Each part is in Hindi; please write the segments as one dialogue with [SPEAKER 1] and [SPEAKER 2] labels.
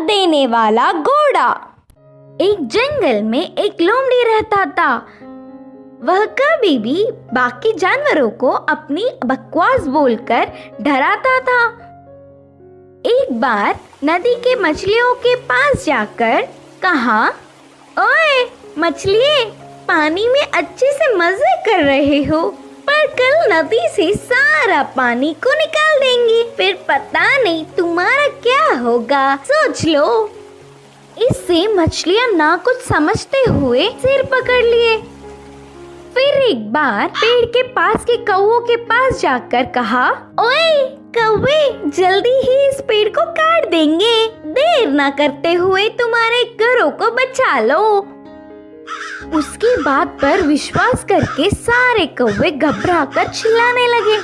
[SPEAKER 1] देने वाला घोड़ा। एक जंगल में एक लोमड़ी रहता था। वह कभी भी बाकी जानवरों को अपनी बकवास बोलकर डराता था। एक बार नदी के मछलियों के पास जाकर कहा, ओए मछलिए, पानी में अच्छे से मजे कर रहे हो, पर कल नदी से सारा पानी को निकाल देंगे, फिर पता नहीं तुम्हारा क्या होगा, सोच लो। इससे मछलियां ना कुछ समझते हुए सिर पकड़ लिए। फिर एक बार पेड़ के पास के कौवों के पास जाकर कहा, ओए कौवे, जल्दी ही इस पेड़ को काट देंगे, देर ना करते हुए तुम्हारे घरों को बचा लो। उसकी बात पर विश्वास करके सारे कौवे घबरा कर चिल्लाने लगे।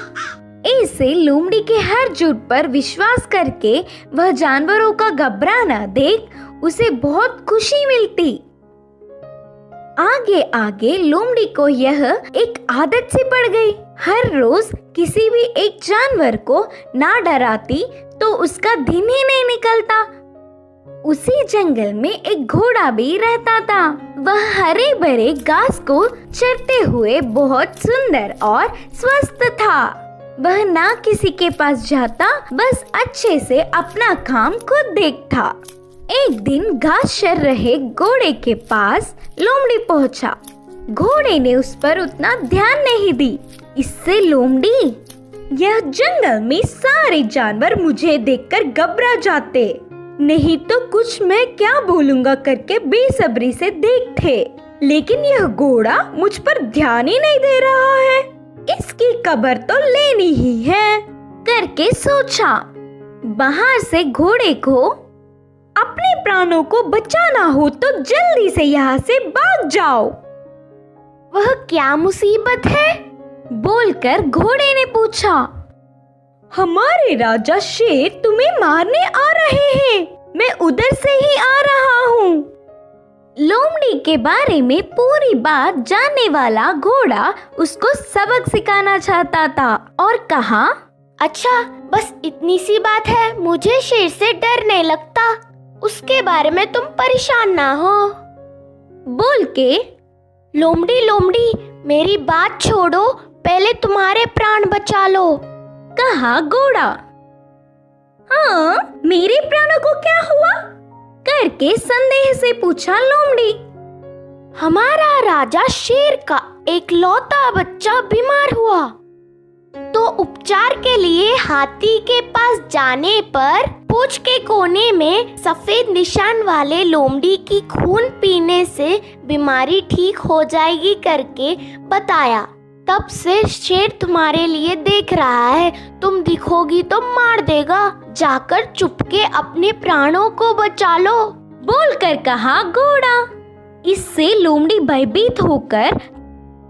[SPEAKER 1] ऐसे लोमड़ी के हर झूठ पर विश्वास करके वह जानवरों का घबराना देख उसे बहुत खुशी मिलती। आगे आगे लोमड़ी को यह एक आदत सी पड़ गई। हर रोज किसी भी एक जानवर को ना डराती तो उसका दिन ही नहीं निकलता। उसी जंगल में एक घोड़ा भी रहता था। वह हरे भरे घास को चरते हुए बहुत सुंदर और स्वस्थ था। वह ना किसी के पास जाता, बस अच्छे से अपना काम खुद देखता। एक दिन घास चर रहे घोड़े के पास लोमड़ी पहुंचा। घोड़े ने उस पर उतना ध्यान नहीं दी। इससे लोमड़ी, यह जंगल में सारे जानवर मुझे देखकर घबरा जाते, नहीं तो कुछ मैं क्या बोलूंगा करके बेसब्री से देखते, लेकिन यह घोड़ा मुझ पर ध्यान ही नहीं दे रहा है, इसकी खबर तो लेनी ही है करके सोचा। बाहर से घोड़े को अपने प्राणों को बचाना हो तो जल्दी से यहाँ से भाग जाओ। वह क्या मुसीबत है? बोलकर घोड़े ने पूछा। हमारे राजा शेर तुम्हें मारने आ रहे हैं, मैं उधर से ही आ रहा हूँ। लोमड़ी के बारे में पूरी बात जानने वाला घोड़ा उसको सबक सिखाना चाहता था और कहा, अच्छा बस इतनी सी बात है, मुझे शेर से डर नहीं लगता, उसके बारे में तुम परेशान ना हो। बोल के लोमड़ी लोमड़ी मेरी बात छोड़ो, पहले तुम्हारे प्राण बचा लो, कहा घोड़ा। हाँ, मेरे प्राणों को क्या हुआ? करके संदेह से पूछा लोमड़ी। हमारा राजा शेर का एक लौता बच्चा बीमार हुआ, तो उपचार के लिए हाथी के पास जाने पर पूंछ के कोने में सफेद निशान वाले लोमड़ी की खून पीने से बीमारी ठीक हो जाएगी करके बताया। तब से शेर तुम्हारे लिए देख रहा है, तुम दिखोगी तो मार देगा, जाकर चुपके अपने प्राणों को बचा लो, बोलकर कहा घोड़ा। इससे लोमड़ी भयभीत होकर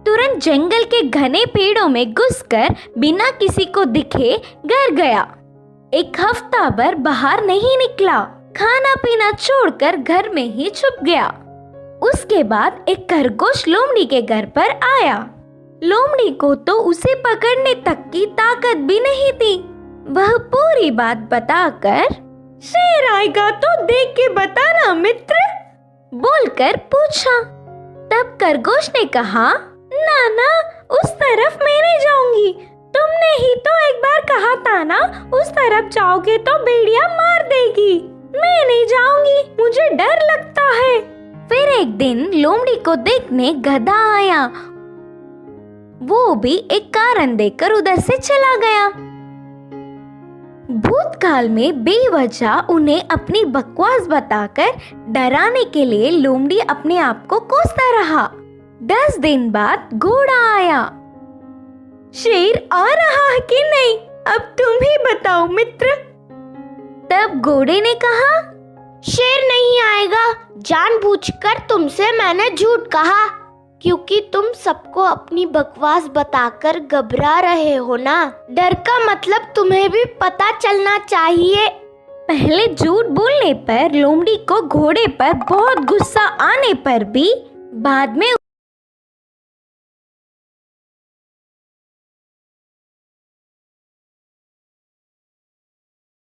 [SPEAKER 1] तुरंत जंगल के घने पेड़ों में घुसकर बिना किसी को दिखे घर गया। एक हफ्ता भर बाहर नहीं निकला, खाना पीना छोड़कर घर में ही छुप गया। उसके बाद एक खरगोश लोमड़ी के घर पर आया। लोमड़ी को तो उसे पकड़ने तक की ताकत भी नहीं थी। वह पूरी बात बताकर, शेर आएगा तो देख के बताना मित्र, बोलकर पूछा। तब खरगोश ने कहा, ना ना, उस तरफ मैं नहीं जाऊंगी, तुमने ही तो एक बार कहा था ना, उस तरफ जाओगे तो भेड़िया मार देगी, मैं नहीं जाऊंगी, मुझे डर लगता है। फिर एक दिन लोमड़ी को देखने गधा आया। वो भी एक कारण देकर उधर से चला गया। भूतकाल में बेवजह उन्हें अपनी बकवास बताकर डराने के लिए लोमड़ी अपने आप को कोसता रहा। 10 दिन बाद घोड़ा आया। शेर आ रहा है कि नहीं, अब तुम ही बताओ मित्र। तब घोड़े ने कहा, शेर नहीं आएगा, जानबूझकर तुमसे मैंने झूठ कहा, क्योंकि तुम सबको अपनी बकवास बताकर घबरा रहे हो ना। डर का मतलब तुम्हें भी पता चलना चाहिए। पहले झूठ बोलने पर लोमड़ी को घोड़े पर बहुत गुस्सा आने पर भी बाद में